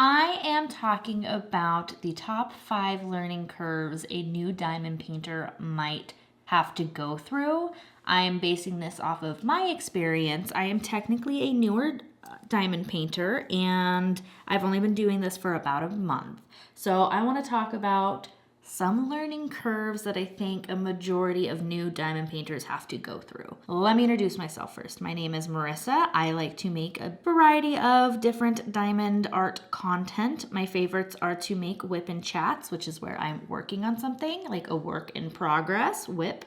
I am talking about the top 5 learning curves a new diamond painter might have to go through. I am basing this off of my experience. I am technically a newer diamond painter and I've only been doing this for about a month. So I want to talk about some learning curves that I think a majority of new diamond painters have to go through. Let me introduce myself first. My name is Marissa. I like to make a variety of different diamond art content. My favorites are to make whip and chats, which is where I'm working on something, like a work in progress whip,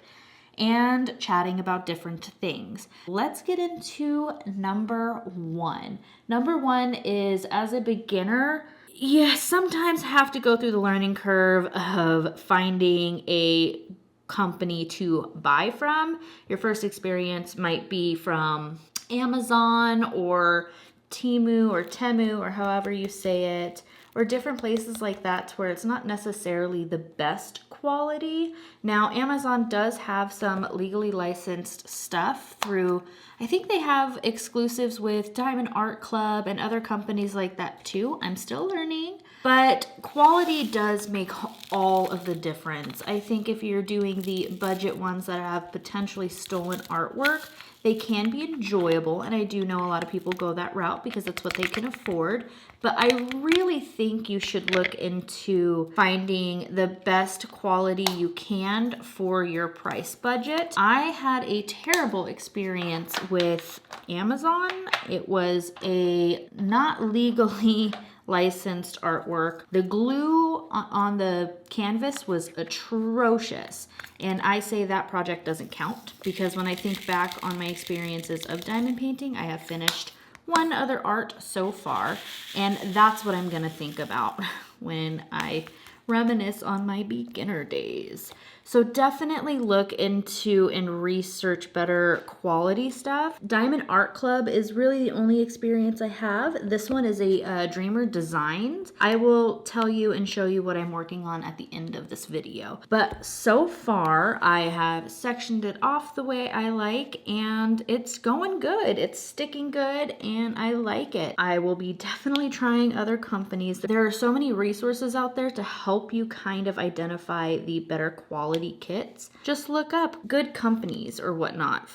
and chatting about different things. Let's get into number 1. Number 1 is, as a beginner, you sometimes have to go through the learning curve of finding a company to buy from. Your first experience might be from Amazon or Temu or however you say it, or different places like that where it's not necessarily the best quality. Now, Amazon does have some legally licensed stuff through, I think they have exclusives with Diamond Art Club and other companies like that too. I'm still learning, but quality does make all of the difference. I think if you're doing the budget ones that have potentially stolen artwork, they can be enjoyable, and I do know a lot of people go that route because it's what they can afford, but I really think you should look into finding the best quality you can for your price budget. I had a terrible experience with Amazon. It was a not legally licensed artwork. The glue on the canvas was atrocious. And I say that project doesn't count because when I think back on my experiences of diamond painting, I have finished one other art so far. And that's what I'm gonna think about when I reminisce on my beginner days. So definitely look into and research better quality stuff. Diamond Art Club is really the only experience I have. This one is a Dreamer Designs. I will tell you and show you what I'm working on at the end of this video. But so far, I have sectioned it off the way I like, and it's going good. It's sticking good, and I like it. I will be definitely trying other companies. There are so many resources out there to help you kind of identify the better quality kits. Just look up good companies or whatnot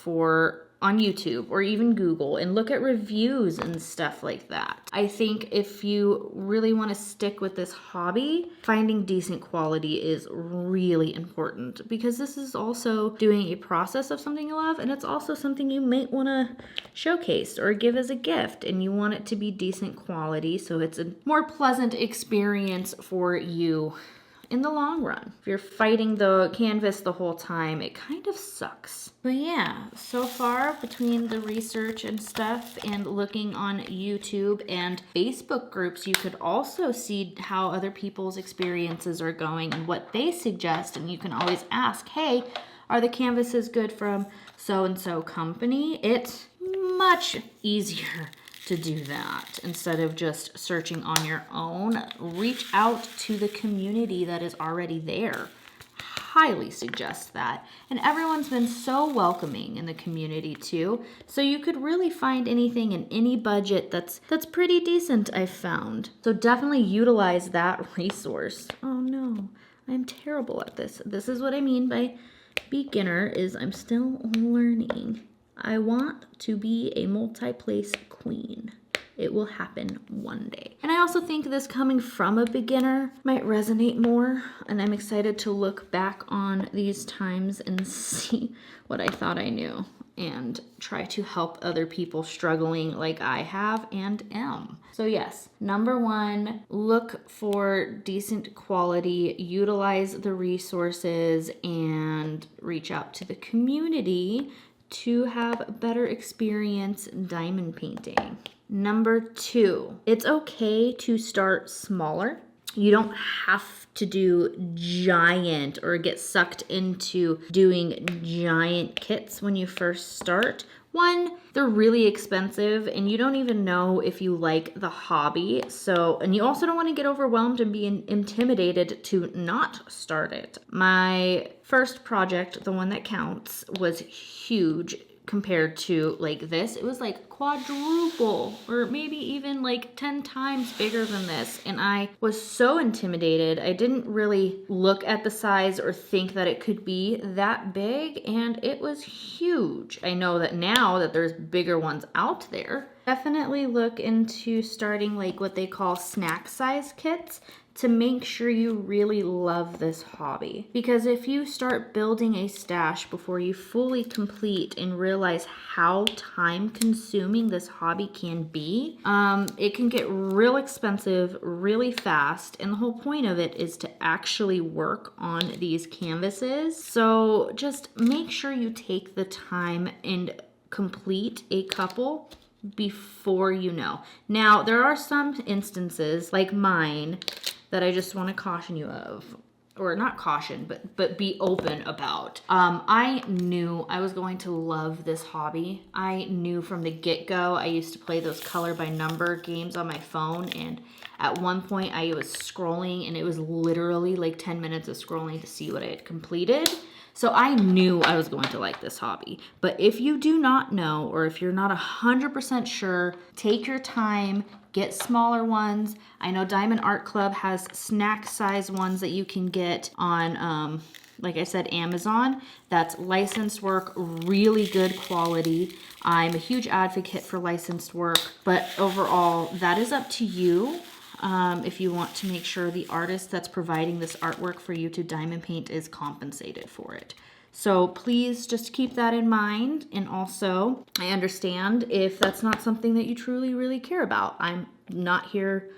on YouTube or even Google and look at reviews and stuff like that. I think if you really want to stick with this hobby, finding decent quality is really important because this is also doing a process of something you love, and it's also something you might want to showcase or give as a gift, and you want it to be decent quality so it's a more pleasant experience for you in the long run. If you're fighting the canvas the whole time, it kind of sucks. But yeah, so far between the research and stuff and looking on YouTube and Facebook groups, you could also see how other people's experiences are going and what they suggest. And you can always ask, hey, are the canvases good from so-and-so company? It's much easier to do that instead of just searching on your own. Reach out to the community that is already there. Highly suggest that. And everyone's been so welcoming in the community too. So you could really find anything in any budget that's pretty decent, I've found. So definitely utilize that resource. Oh no, I'm terrible at this. This is what I mean by beginner, is I'm still learning. I want to be a multi-place queen. It will happen one day. And I also think this coming from a beginner might resonate more, and I'm excited to look back on these times and see what I thought I knew and try to help other people struggling like I have and am. So yes, number 1, look for decent quality, utilize the resources, and reach out to the community to have a better experience diamond painting. Number 2, it's okay to start smaller. You don't have to do giant or get sucked into doing giant kits when you first start. One, they're really expensive and you don't even know if you like the hobby. And you also don't want to get overwhelmed and be intimidated to not start it. My first project, the one that counts, was huge compared to like this. It was like quadruple or maybe even like 10 times bigger than this. And I was so intimidated. I didn't really look at the size or think that it could be that big, and it was huge. I know that now that there's bigger ones out there. Definitely look into starting like what they call snack size kits to make sure you really love this hobby. Because if you start building a stash before you fully complete and realize how time consuming this hobby can be, it can get real expensive really fast. And the whole point of it is to actually work on these canvases. So just make sure you take the time and complete a couple before you know. Now, there are some instances like mine that I just want to caution you of, or not caution, but be open about. I knew I was going to love this hobby. I knew from the get-go. I used to play those color by number games on my phone, and at one point I was scrolling and it was literally like 10 minutes of scrolling to see what I had completed. So I knew I was going to like this hobby. But if you do not know, or if you're not 100% sure, take your time, get smaller ones. I know Diamond Art Club has snack size ones that you can get on, like I said, Amazon. That's licensed work, really good quality. I'm a huge advocate for licensed work, but overall, that is up to you. If you want to make sure the artist that's providing this artwork for you to diamond paint is compensated for it. So please just keep that in mind. And also, I understand if that's not something that you truly, really care about. I'm not here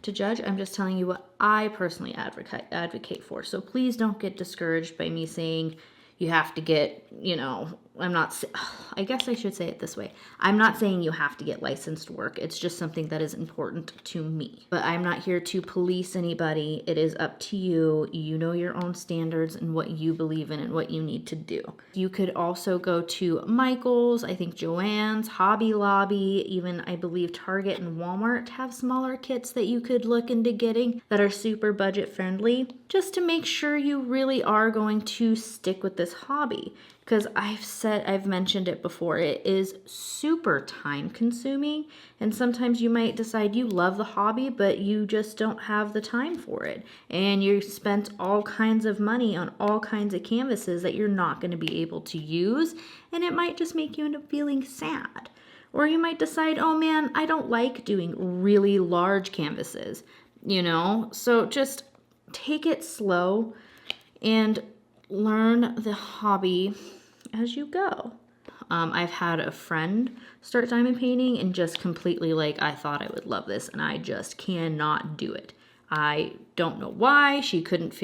to judge. I'm just telling you what I personally advocate for. So please don't get discouraged by me saying you have to get, you know, I guess I should say it this way. I'm not saying you have to get licensed work. It's just something that is important to me. But I'm not here to police anybody. It is up to you. You know your own standards and what you believe in and what you need to do. You could also go to Michael's, I think Joann's, Hobby Lobby, even I believe Target and Walmart have smaller kits that you could look into getting that are super budget friendly, just to make sure you really are going to stick with this hobby. Because I've mentioned it before, it is super time consuming, and sometimes you might decide you love the hobby, but you just don't have the time for it. And you spent all kinds of money on all kinds of canvases that you're not going to be able to use, and it might just make you end up feeling sad. Or you might decide, oh man, I don't like doing really large canvases, you know? So just take it slow and learn the hobby as you go. I've had a friend start diamond painting and just completely like, I thought I would love this and I just cannot do it. I don't know why. She couldn't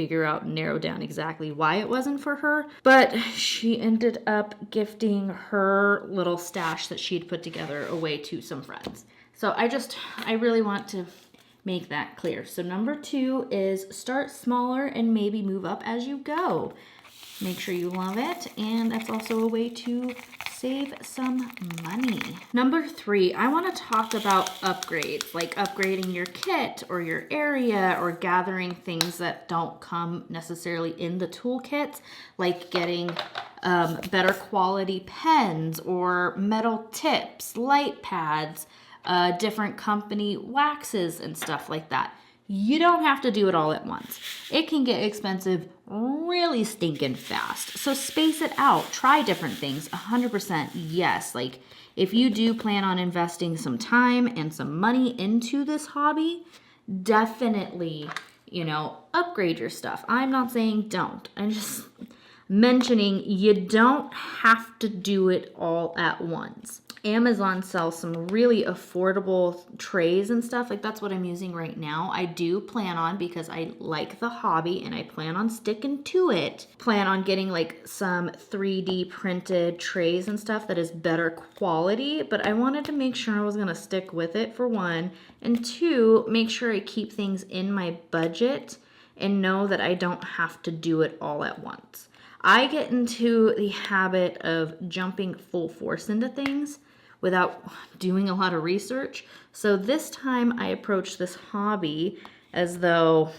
narrow down exactly why it wasn't for her, but she ended up gifting her little stash that she'd put together away to some friends. So I really want to make that clear. So number 2 is start smaller and maybe move up as you go. Make sure you love it, and that's also a way to save some money. Number 3, I want to talk about upgrades, like upgrading your kit or your area or gathering things that don't come necessarily in the toolkits, like getting better quality pens or metal tips, light pads, different company waxes and stuff like that. You don't have to do it all at once. It can get expensive really stinking fast. So space it out. Try different things. 100% yes. Like if you do plan on investing some time and some money into this hobby, definitely, upgrade your stuff. I'm not saying don't. I'm just mentioning you don't have to do it all at once. Amazon sells some really affordable trays and stuff. Like that's what I'm using right now. I do plan on, because I like the hobby and I plan on sticking to it, plan on getting like some 3D printed trays and stuff that is better quality. But I wanted to make sure I was going to stick with it, for one, and 2, make sure I keep things in my budget and know that I don't have to do it all at once. I get into the habit of jumping full force into things without doing a lot of research. So this time I approached this hobby as though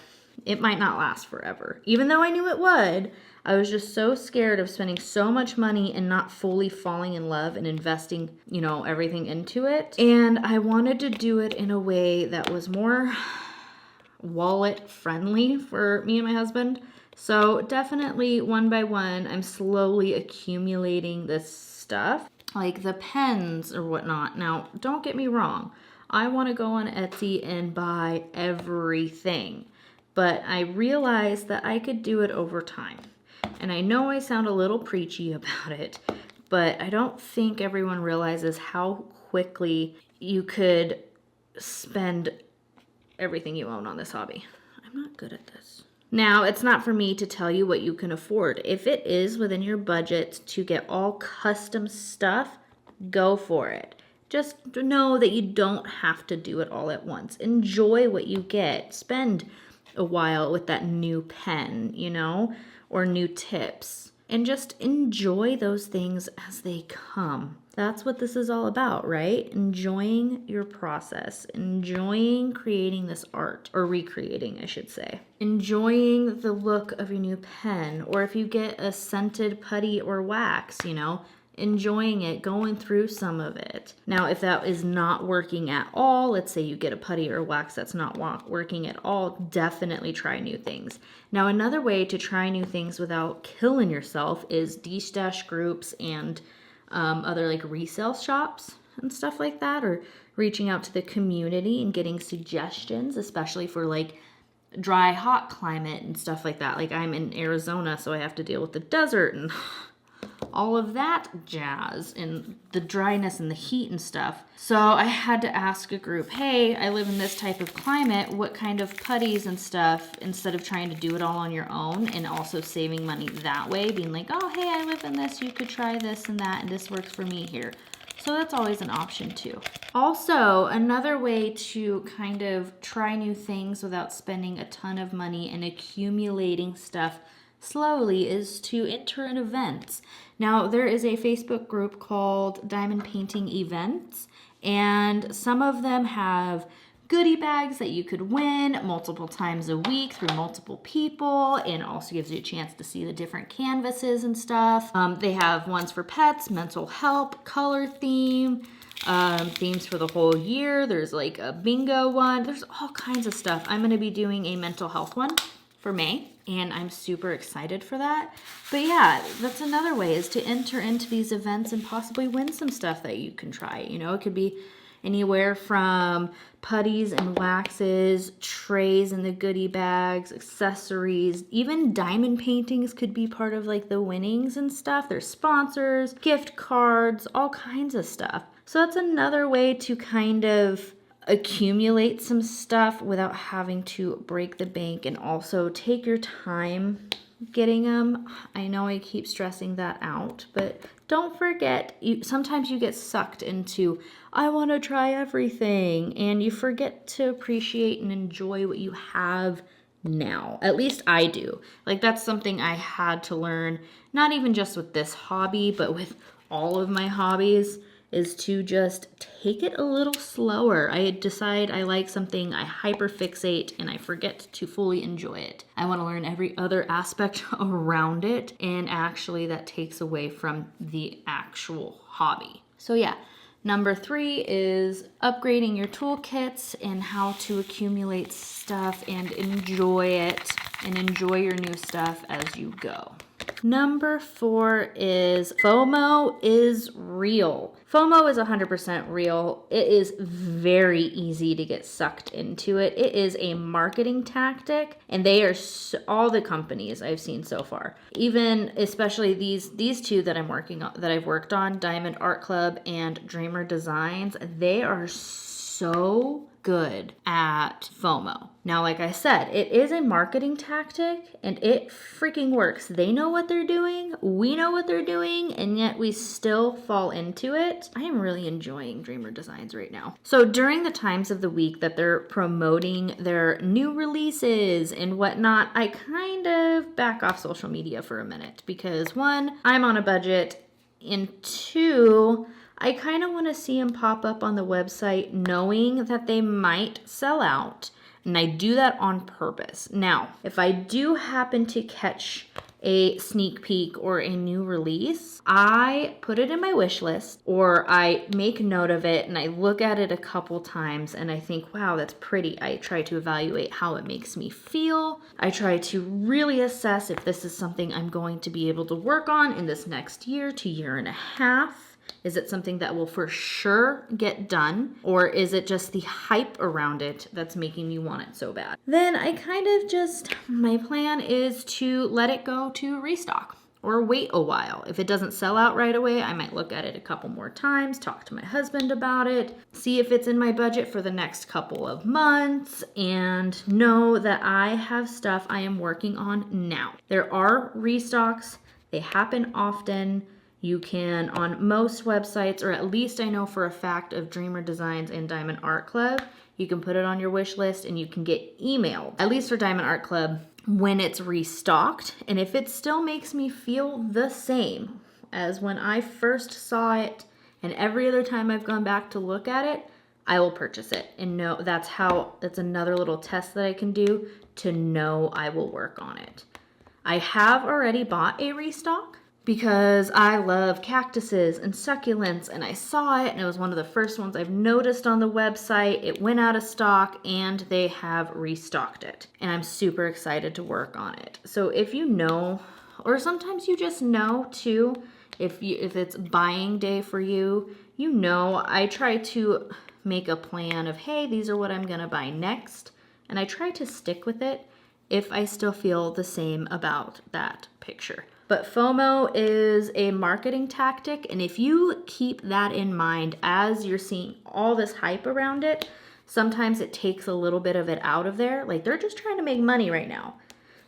it might not last forever. Even though I knew it would, I was just so scared of spending so much money and not fully falling in love and investing, you know, everything into it. And I wanted to do it in a way that was more wallet friendly for me and my husband. So definitely one by one, I'm slowly accumulating this stuff, like the pens or whatnot. Now, don't get me wrong. I want to go on Etsy and buy everything, but I realized that I could do it over time. And I know I sound a little preachy about it, but I don't think everyone realizes how quickly you could spend everything you own on this hobby. I'm not good at this. Now, it's not for me to tell you what you can afford. If it is within your budget to get all custom stuff, go for it. Just know that you don't have to do it all at once. Enjoy what you get. Spend a while with that new pen, you know, or new tips. And just enjoy those things as they come. That's what this is all about, right? Enjoying your process, enjoying creating this art, or recreating, I should say. Enjoying the look of your new pen, or if you get a scented putty or wax, you know, enjoying it, going through some of it. Now, if that is not working at all, let's say you get a putty or wax that's not working at all, definitely try new things. Now, another way to try new things without killing yourself is de-stash groups and other like resale shops and stuff like that, or reaching out to the community and getting suggestions, especially for like dry, hot climate and stuff like that. Like I'm in Arizona, so I have to deal with the desert and all of that jazz and the dryness and the heat and stuff. So I had to ask a group, hey, I live in this type of climate, what kind of putties and stuff, instead of trying to do it all on your own and also saving money that way, being like, oh, hey, I live in this, you could try this and that, and this works for me here. So that's always an option too. Also, another way to kind of try new things without spending a ton of money and accumulating stuff slowly is to enter in events. Now, there is a Facebook group called Diamond Painting Events, and some of them have goodie bags that you could win multiple times a week through multiple people, and also gives you a chance to see the different canvases and stuff. They have ones for pets, mental health, color theme, themes for the whole year. There's like a bingo one. There's all kinds of stuff. I'm going to be doing a mental health one for May, and I'm super excited for that. But yeah, that's another way, is to enter into these events and possibly win some stuff that you can try. You know, it could be anywhere from putties and waxes, trays in the goodie bags, accessories, even diamond paintings could be part of like the winnings and stuff. There's sponsors, gift cards, all kinds of stuff. So that's another way to kind of accumulate some stuff without having to break the bank, and also take your time getting them. I know I keep stressing that out, but don't forget, sometimes you get sucked into, I want to try everything, and you forget to appreciate and enjoy what you have now. At least I do. Like that's something I had to learn, not even just with this hobby, but with all of my hobbies, is to just take it a little slower. I decide I like something, I hyperfixate, and I forget to fully enjoy it. I want to learn every other aspect around it, and actually that takes away from the actual hobby. So yeah, number 3 is upgrading your toolkits and how to accumulate stuff and enjoy it, and enjoy your new stuff as you go. Number 4 is FOMO is real. FOMO is 100% real. It is very easy to get sucked into it. It is a marketing tactic, and they are all the companies I've seen so far. Even especially these two that I'm working on, that I've worked on, Diamond Art Club and Dreamer Designs, they are so good at FOMO. Now, like I said, it is a marketing tactic and it freaking works. They know what they're doing, we know what they're doing, and yet we still fall into it. I am really enjoying Dreamer Designs right now. So during the times of the week that they're promoting their new releases and whatnot, I kind of back off social media for a minute because 1, I'm on a budget, and 2, I kind of want to see them pop up on the website knowing that they might sell out, And I do that on purpose. Now, if I do happen to catch a sneak peek or a new release, I put it in my wish list, or I make note of it and I look at it a couple times and I think, wow, that's pretty. I try to evaluate how it makes me feel. I try to really assess if this is something I'm going to be able to work on in this next year to year and a half. Is it something that will for sure get done? Or is it just the hype around it that's making me want it so bad? Then I kind of just, my plan is to let it go to restock or wait a while. If it doesn't sell out right away, I might look at it a couple more times, talk to my husband about it, see if it's in my budget for the next couple of months, and know that I have stuff I am working on now. There are restocks. They happen often. You can, on most websites, or at least I know for a fact of Dreamer Designs and Diamond Art Club, you can put it on your wish list and you can get emailed, at least for Diamond Art Club, when it's restocked. And if it still makes me feel the same as when I first saw it and every other time I've gone back to look at it, I will purchase it. And know that's another little test that I can do to know I will work on it. I have already bought a restock, because I love cactuses and succulents, and I saw it and it was one of the first ones I've noticed on the website. It went out of stock and they have restocked it, and I'm super excited to work on it. So if you know, or sometimes you just know too, if it's buying day for you, you know, I try to make a plan of, hey, these are what I'm gonna buy next, and I try to stick with it if I still feel the same about that picture. But FOMO is a marketing tactic, and if you keep that in mind as you're seeing all this hype around it, sometimes it takes a little bit of it out of there. Like, they're just trying to make money right now.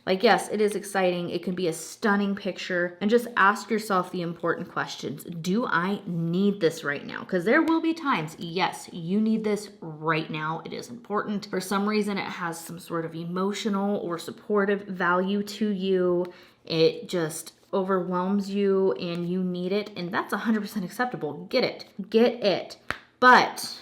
Like, yes, it is exciting. It can be a stunning picture, and just ask yourself the important questions. Do I need this right now? Because there will be times, yes, you need this right now. It is important. For some reason, it has some sort of emotional or supportive value to you. It just overwhelms you and you need it, and that's 100% acceptable. Get it. But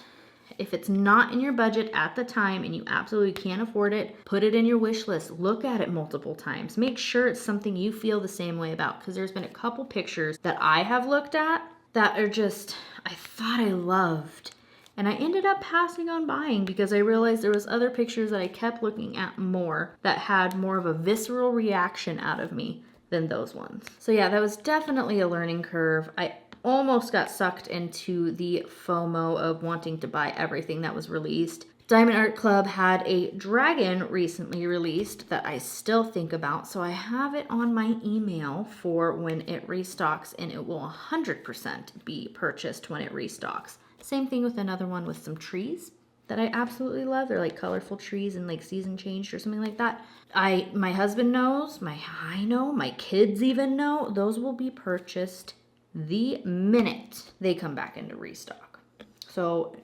if it's not in your budget at the time and you absolutely can't afford it, put it in your wish list. Look at it multiple times. Make sure it's something you feel the same way about, because there's been a couple pictures that I have looked at that are just, I thought I loved. And I ended up passing on buying because I realized there was other pictures that I kept looking at more that had more of a visceral reaction out of me than those ones. So yeah, that was definitely a learning curve. I almost got sucked into the FOMO of wanting to buy everything that was released. Diamond Art Club had a dragon recently released that I still think about, so I have it on my email for when it restocks, and it will 100% be purchased when it restocks. Same thing with another one with some trees that I absolutely love. They're like colorful trees and like season changed or something like that. My husband knows, I know, my kids even know. Those will be purchased the minute they come back into restock. So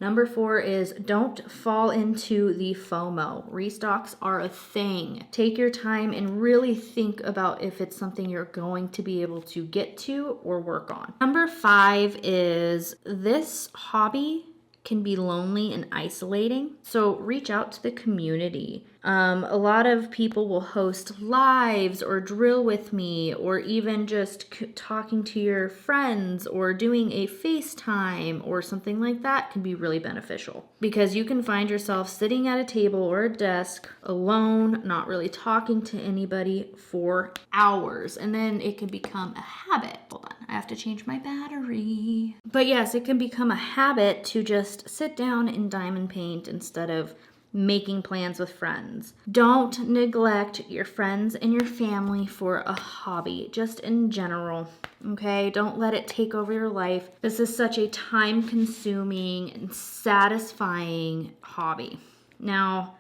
number 4 is don't fall into the FOMO. Restocks are a thing. Take your time and really think about if it's something you're going to be able to get to or work on. Number 5 is this hobby can be lonely and isolating. So reach out to the community. A lot of people will host lives or drill with me, or even just talking to your friends or doing a FaceTime or something like that can be really beneficial, because you can find yourself sitting at a table or a desk alone, not really talking to anybody for hours, and then it can become a habit. Hold on, I have to change my battery. But yes, it can become a habit to just sit down and diamond paint instead of making plans with friends. Don't neglect your friends and your family for a hobby, just in general, okay? Don't let it take over your life. This is such a time-consuming and satisfying hobby. Now,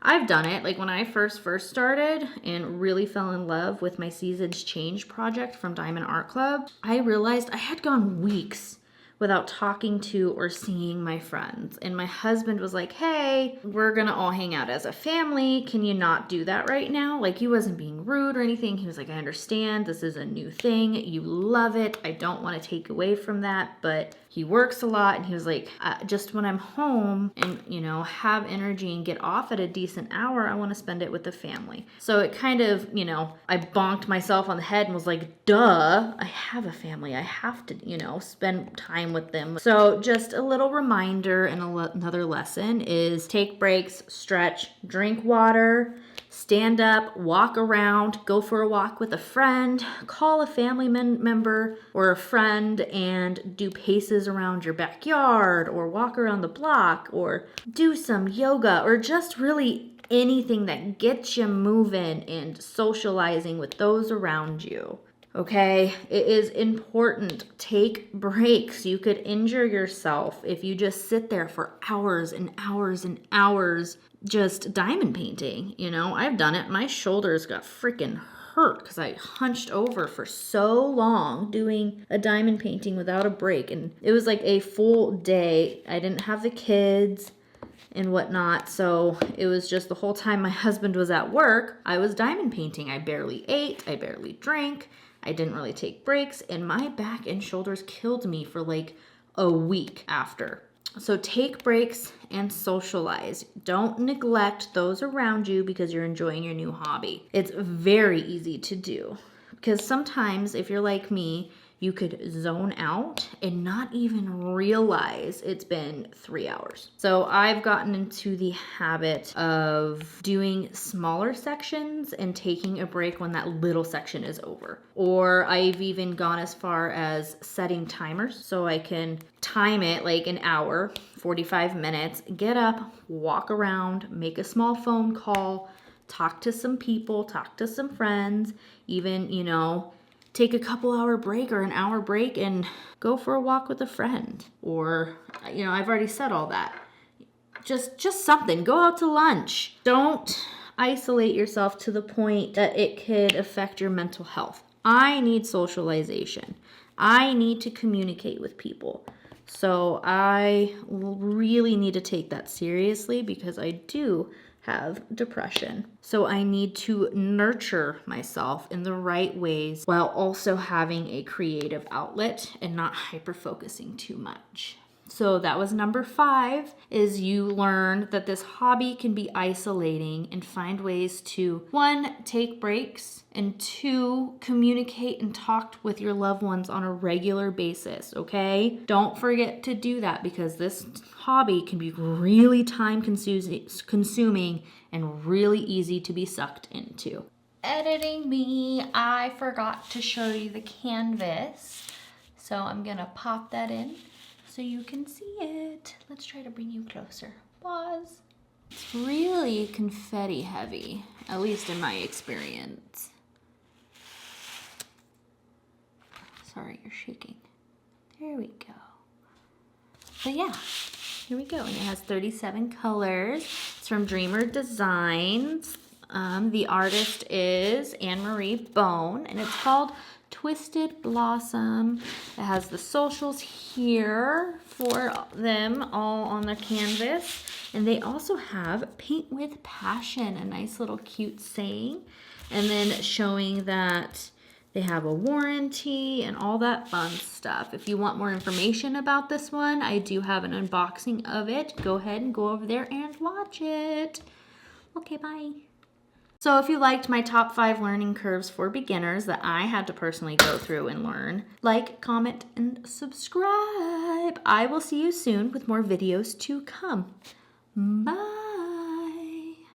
I've done it. Like when I first started and really fell in love with my Seasons Change project from Diamond Art Club, I realized I had gone weeks without talking to or seeing my friends. And my husband was like, hey, we're gonna all hang out as a family. Can you not do that right now? Like, he wasn't being rude or anything. He was like, I understand, this is a new thing. You love it. I don't want to take away from that, but he works a lot. And he was like, just when I'm home and, you know, have energy and get off at a decent hour, I want to spend it with the family. So it kind of, you know, I bonked myself on the head and was like, duh, I have a family. I have to, you know, spend time with them. So just a little reminder and another lesson is take breaks, stretch, drink water, stand up, walk around, go for a walk with a friend, call a family member or a friend and do paces around your backyard or walk around the block or do some yoga or just really anything that gets you moving and socializing with those around you. Okay, it is important. Take breaks. You could injure yourself if you just sit there for hours and hours and hours just diamond painting. You know, I've done it. My shoulders got freaking hurt because I hunched over for so long doing a diamond painting without a break. And it was like a full day. I didn't have the kids and whatnot. So it was just the whole time my husband was at work, I was diamond painting. I barely ate. I barely drank. I didn't really take breaks, and my back and shoulders killed me for like a week after. So take breaks and socialize. Don't neglect those around you because you're enjoying your new hobby. It's very easy to do because sometimes if you're like me, you could zone out and not even realize it's been 3 hours. So I've gotten into the habit of doing smaller sections and taking a break when that little section is over. Or I've even gone as far as setting timers so I can time it like an hour, 45 minutes, get up, walk around, make a small phone call, talk to some people, talk to some friends, even, you know, take a couple hour break or an hour break and go for a walk with a friend. Or, you know, I've already said all that. Just something. Go out to lunch. Don't isolate yourself to the point that it could affect your mental health. I need socialization. I need to communicate with people. So I really need to take that seriously because I do have depression. So I need to nurture myself in the right ways while also having a creative outlet and not hyper focusing too much. So that was number 5, is you learn that this hobby can be isolating and find ways to 1, take breaks, and 2, communicate and talk with your loved ones on a regular basis, okay? Don't forget to do that because this hobby can be really time consuming and really easy to be sucked into. Editing me, I forgot to show you the canvas. So I'm gonna pop that in so you can see it. Let's try to bring you closer. Pause. It's really confetti heavy, at least in my experience. Sorry, you're shaking. There we go. But yeah, here we go. And it has 37 colors. It's from Dreamer Designs. The artist is Anne-Marie Bone, and it's called Twisted Blossom. It has the socials here for them all on the canvas. And they also have Paint with Passion, a nice little cute saying. And then showing that they have a warranty and all that fun stuff. If you want more information about this one, I do have an unboxing of it. Go ahead and go over there and watch it. Okay, bye. So if you liked my top 5 learning curves for beginners that I had to personally go through and learn, like, comment, and subscribe. I will see you soon with more videos to come. Bye.